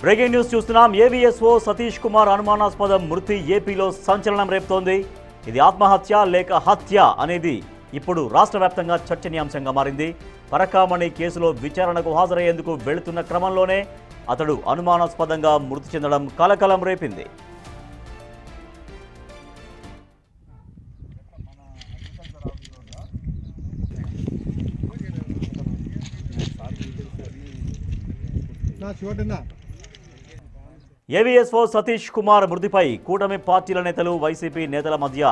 Breaking news చూస్తున్నాం. AVSO Satish Kumar అనుమానాస్పద మృతి ఏపీలో సంచలనం రేపుతోంది. ఇది ఆత్మహత్య లేక హత్య అనేది ఇప్పుడు రాష్ట్ర వ్యాప్తంగా చర్చనీయాంశంగా మారింది. పరకామణి కేసులో విచారణకు హాజరయ్యేందుకు వెళుతున్న క్రమంలోనే అతడు అనుమానాస్పదంగా మృతి చెందడం కలకలం రేపింది. ఏవీఎస్ఓ సతీష్ కుమార్ మృతిపై కూటమి పార్టీల నేతలు, వైసీపీ నేతల మధ్య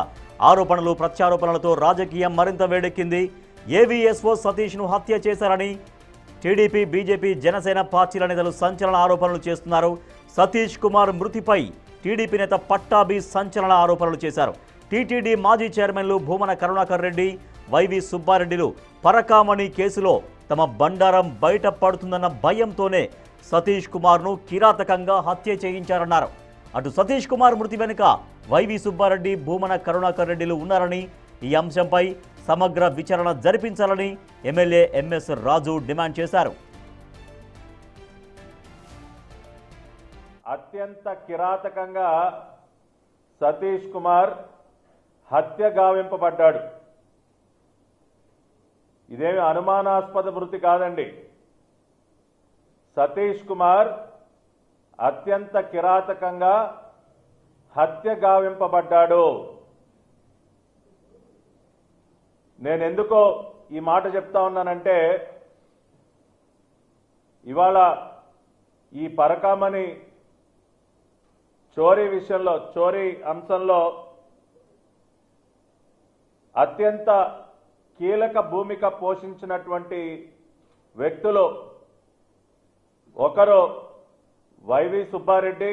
ఆరోపణలు, ప్రత్యారోపణలతో రాజకీయం మరింత వేడెక్కింది. ఏవీఎస్ఓ సతీష్ను హత్య చేశారని టీడీపీ, బీజేపీ, జనసేన పార్టీల నేతలు సంచలన ఆరోపణలు చేస్తున్నారు. సతీష్ కుమార్ మృతిపై టీడీపీ నేత పట్టాభి సంచలన ఆరోపణలు చేశారు. టీటీడీ మాజీ చైర్మన్లు భూమన కరుణాకర్ రెడ్డి, వైవి సుబ్బారెడ్డిలు పరకామణి కేసులో తమ బండారం బయట పడుతుందన్న భయంతోనే సతీష్ కుమార్ను కిరాతకంగా హత్య చేయించారన్నారు. అటు సతీష్ కుమార్ మృతి వెనుక వైవి సుబ్బారెడ్డి, భూమన కరుణాకర్ రెడ్డిలు ఉన్నారని, ఈ అంశంపై సమగ్ర విచారణ జరిపించాలని ఎమ్మెల్యే ఎంఎస్ రాజు డిమాండ్ చేశారు. అత్యంత కిరాతకంగా సతీష్ కుమార్ హత్య గావింపబడ్డాడు. ఇదేమి అనుమానాస్పద మృతి కాదండి. సతీష్ కుమార్ అత్యంత కిరాతకంగా హత్య గావింపబడ్డాడు. నేను ఎందుకో ఈ మాట చెప్తా ఉన్నానంటే, ఇవాళ ఈ పరకామణి చోరీ విషయంలో, చోరీ అంశంలో అత్యంత కీలక భూమిక పోషించినటువంటి వ్యక్తులు ఒకరు వైవి సుబ్బారెడ్డి,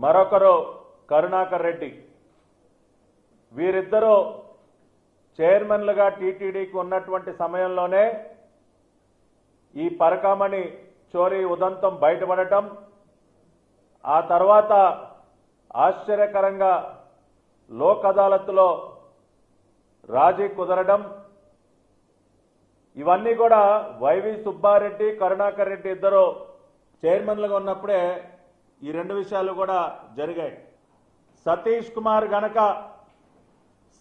మరొకరు కరుణాకర్ రెడ్డి. వీరిద్దరూ చైర్మన్లుగా టీటీడీకి ఉన్నటువంటి సమయంలోనే ఈ పరకామణి చోరీ ఉదంతం బయటపడటం, ఆ తర్వాత ఆశ్చర్యకరంగా లోక్ అదాలత్లో రాజీ కుదరడం, ఇవన్నీ కూడా వైవి సుబ్బారెడ్డి, కరుణాకర్ రెడ్డి ఇద్దరు చైర్మన్లుగా ఉన్నప్పుడే ఈ రెండు విషయాలు కూడా జరిగాయి. సతీష్ కుమార్ గనక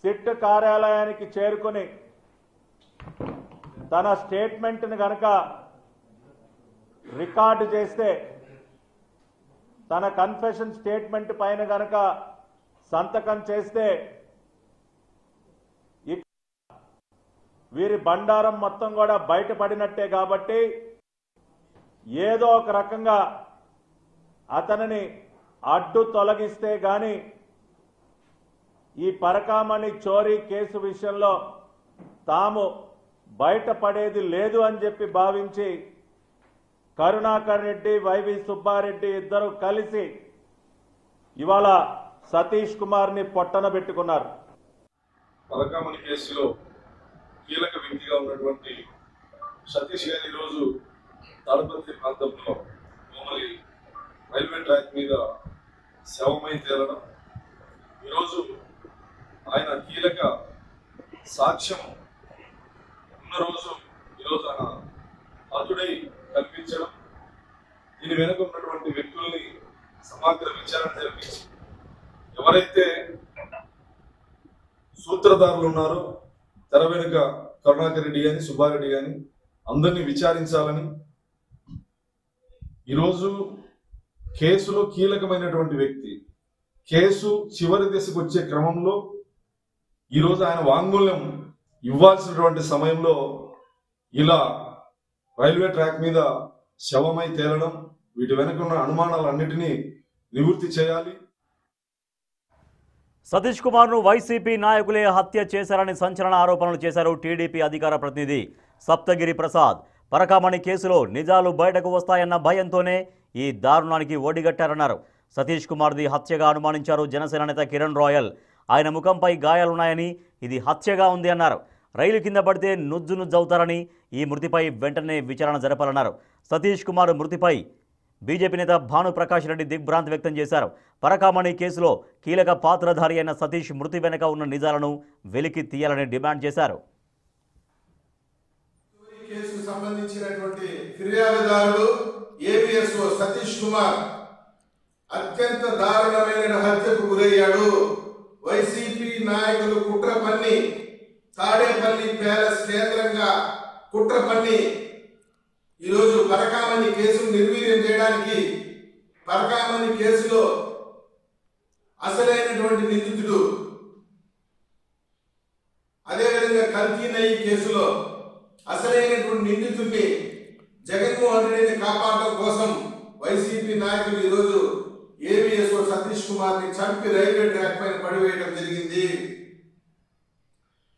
సిట్ కార్యాలయానికి చేరుకుని తన స్టేట్మెంట్ని గనక రికార్డు చేస్తే, తన కన్ఫెషన్ స్టేట్మెంట్ పైన గనక సంతకం చేస్తే వీరి బండారం మొత్తం కూడా బయటపడినట్టే. కాబట్టి ఏదో ఒక రకంగా అతనిని అడ్డు తొలగిస్తే గాని ఈ పరకామణి చోరీ కేసు విషయంలో తాము బయటపడేది లేదు అని చెప్పి భావించి కరుణాకర్ రెడ్డి, వైవి సుబ్బారెడ్డి ఇద్దరు కలిసి ఇవాళ సతీష్ కుమార్ని పొట్టన పెట్టుకున్నారు. పరకామణి కేసులో కీలక వ్యక్తిగా ఉన్నటువంటి సతీష్ గారి ఈరోజు తాడపత్రి ప్రాంతంలో కోమలి రైల్వే ట్రాక్ మీద శవమై తేలడం, ఈరోజు ఆయన కీలక సాక్ష్యం ఉన్న రోజు ఈరోజు ఆయన హతుడై కల్పించడం, దీని వెనుక ఉన్నటువంటి వ్యక్తుల్ని సమగ్ర విచారణ జరిపించి ఎవరైతే సూత్రధారులు ఉన్నారో తెర వెనుక కరుణాకర్ రెడ్డి గాని, సుబ్బారెడ్డి గాని అందరినీ విచారించాలని, ఈరోజు కేసులో కీలకమైనటువంటి వ్యక్తి కేసు చివరి దశకు వచ్చే క్రమంలో ఈరోజు ఆయన వాంగ్మూల్యం ఇవ్వాల్సినటువంటి సమయంలో ఇలా రైల్వే ట్రాక్ మీద శవమై తేలడం, వీటి వెనుక ఉన్న అనుమానాలన్నిటినీ నివృత్తి చేయాలి. సతీష్ కుమార్ను వైసీపీ నాయకులే హత్య చేశారని సంచలన ఆరోపణలు చేశారు టీడీపీ అధికార ప్రతినిధి సప్తగిరి ప్రసాద్. పరకామణి కేసులో నిజాలు బయటకు వస్తాయన్న భయంతోనే ఈ దారుణానికి ఓడిగట్టారన్నారు. సతీష్ కుమార్ది హత్యగా అనుమానించారు జనసేన నేత కిరణ్ రాయల్. ఆయన ముఖంపై గాయాలున్నాయని, ఇది హత్యగా ఉంది అన్నారు. రైలు కింద పడితే నుజ్జు నుజ్జవుతారని, ఈ మృతిపై వెంటనే విచారణ జరపాలన్నారు. సతీష్ కుమార్ మృతిపై బీజేపీ నేత భానుప్రకాష్ రెడ్డి దిగ్భ్రాంతి వ్యక్తం చేశారు. పరకామణి కేసులో కీలక పాత్రధారి అయిన సతీష్ మృతి వెనుక ఉన్న నిజాలను వెలికి తీయాలని డిమాండ్ చేశారు. కేసుకు సంబంధించినటువంటి ఫిర్యాదుదారులు ఏవిఎస్ఓ సతీష్ కుమార్ అత్యంత దారుణమైన హత్యకు గురయ్యాడు. వైసీపీ నాయకులు కుట్ర పన్ని తాడేపల్లి ప్యాలెస్ కేంద్రంగా కుట్ర పన్ని ఈరోజు పరకామణి కేసును నిర్వీర్యం చేయడానికి, పరకామణి కేసులో అసలైనటువంటి నిందితుడు, అదేవిధంగా కల్తీ నెయ్యి కేసులో అసలైనటువంటి నిందితుడిని జగన్మోహన్ రెడ్డిని కాపాడడం కోసం వైసీపీ నాయకులు ఈరోజు ఏవిఎస్ఓ సతీష్ కుమార్ ని చంపి రైల్వే ట్రాక్ పైన పడివేయడం జరిగింది.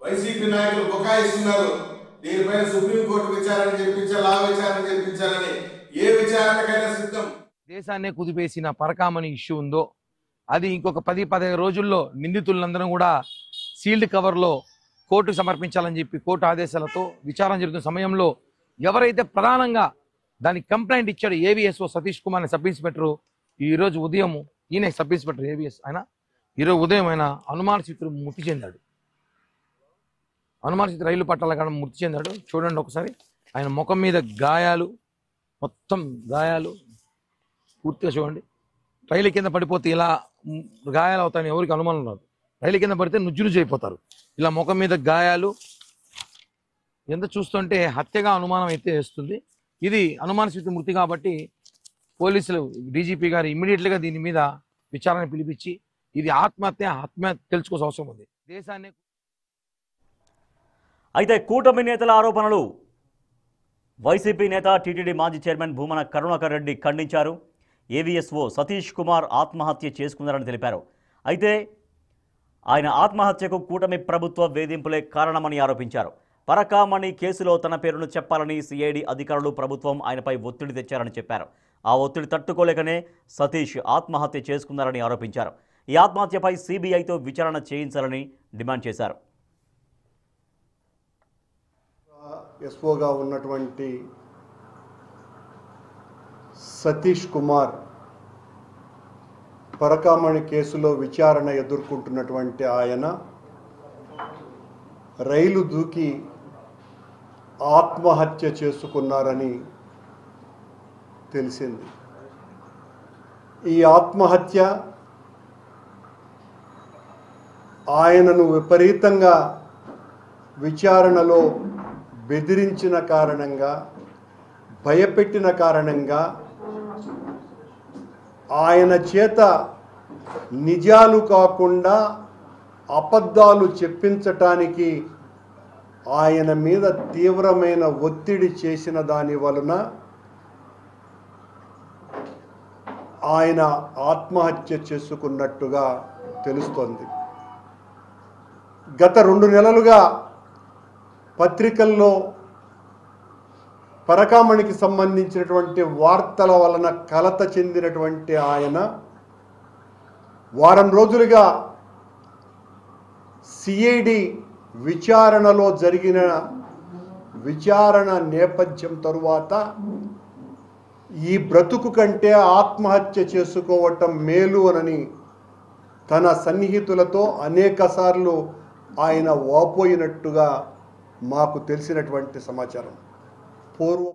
వైసీపీ నాయకులు బుకాయిస్తున్నారు, దీనిపైన సుప్రీంకోర్టు విచారణ జరిపించాలి, ఆ విచారణ జరిపించాలని. ఏ విచారణకైనా సిద్ధం. దేశాన్నే కుదిపేసిన పరకామణి ఇష్యూ ఉందో అది ఇంకొక 10-15 రోజుల్లో నిందితులందరం కూడా సీల్డ్ కవర్లో కోర్టుకు సమర్పించాలని చెప్పి కోర్టు ఆదేశాలతో విచారణ జరుగుతున్న సమయంలో ఎవరైతే ప్రధానంగా దానికి కంప్లైంట్ ఇచ్చాడు AVSO Satish Kumar sub inspector, ఈరోజు ఉదయం ఈయన సబ్ ఇన్స్పెక్టర్ ఏవిఎస్ ఆయన ఈరోజు ఉదయం ఆయన అనుమానితుడు మృతి చెందాడు. అనుమానితుడు రైలు పట్టాల కాడ మృతి చెందాడు. చూడండి ఒకసారి, ఆయన ముఖం మీద గాయాలు, మొత్తం గాయాలు పూర్తిగా చూడండి. రైలు కింద పడిపోతే ఇలా గాయాలు అవుతాయని ఎవరికి అనుమానం రాదు. రైలు కింద పడితే నుజ్జు అయిపోతారు. ఇలా ముఖం మీద గాయాలు ఎంత చూస్తుంటే హత్యగా అనుమానం అయితే వేస్తుంది. ఇది అనుమానిత మృతి కాబట్టి పోలీసులు డీజీపీ గారు ఇమ్మీడియట్గా దీని మీద విచారణ పిలిపించి ఇది ఆత్మహత్య తెలుసుకోవాల్సిన అవసరం ఉంది. దేశాన్ని అయితే కూటమి నేతల ఆరోపణలు వైసీపీ నేత టీటీడీ మాజీ చైర్మన్ భూమన కరుణాకర్ రెడ్డి ఖండించారు. ఏవిఎస్ఓ సతీష్ కుమార్ ఆత్మహత్య చేసుకున్నారని తెలిపారు. అయితే ఆయన ఆత్మహత్యకు కూటమి ప్రభుత్వ వేధింపులే కారణమని ఆరోపించారు. పరకామణి కేసులో తన పేరును చెప్పాలని సిఐడి అధికారులు ప్రభుత్వం ఆయనపై ఒత్తిడి తెచ్చారని చెప్పారు. ఆ ఒత్తిడి తట్టుకోలేకనే సతీష్ ఆత్మహత్య చేసుకున్నారని ఆరోపించారు. ఈ ఆత్మహత్యపై సిబిఐతో విచారణ చేయించాలని డిమాండ్ చేశారు. ఎస్ఓగా ఉన్నటువంటి సతీష్ కుమార్ పరకామణి కేసులో విచారణ ఎదుర్కొంటున్నటువంటి ఆయన రైలు దూకి ఆత్మహత్య చేసుకున్నారని తెలిసింది. ఈ ఆత్మహత్య ఆయనను విపరీతంగా విచారణలో బెదిరించిన కారణంగా, భయపెట్టిన కారణంగా ఆయన చేత నిజాలు కాకుండా అబద్ధాలు చెప్పించటానికి ఆయన మీద తీవ్రమైన ఒత్తిడి చేసిన దాని వలన ఆయన ఆత్మహత్య చేసుకున్నట్టుగా తెలుస్తోంది. గత 2 నెలలుగా పత్రికల్లో పరకామణికి సంబంధించినటువంటి వార్తల వలన కలత చెందినటువంటి ఆయన వారం రోజులుగా సిఐడి విచారణలో జరిగిన విచారణ నేపథ్యం తరువాత ఈ బ్రతుకు కంటే ఆత్మహత్య చేసుకోవటం మేలు అని తన సన్నిహితులతో అనేకసార్లు ఆయన వాపోయినట్టుగా మాకు తెలిసినటువంటి సమాచారం. పూర్వం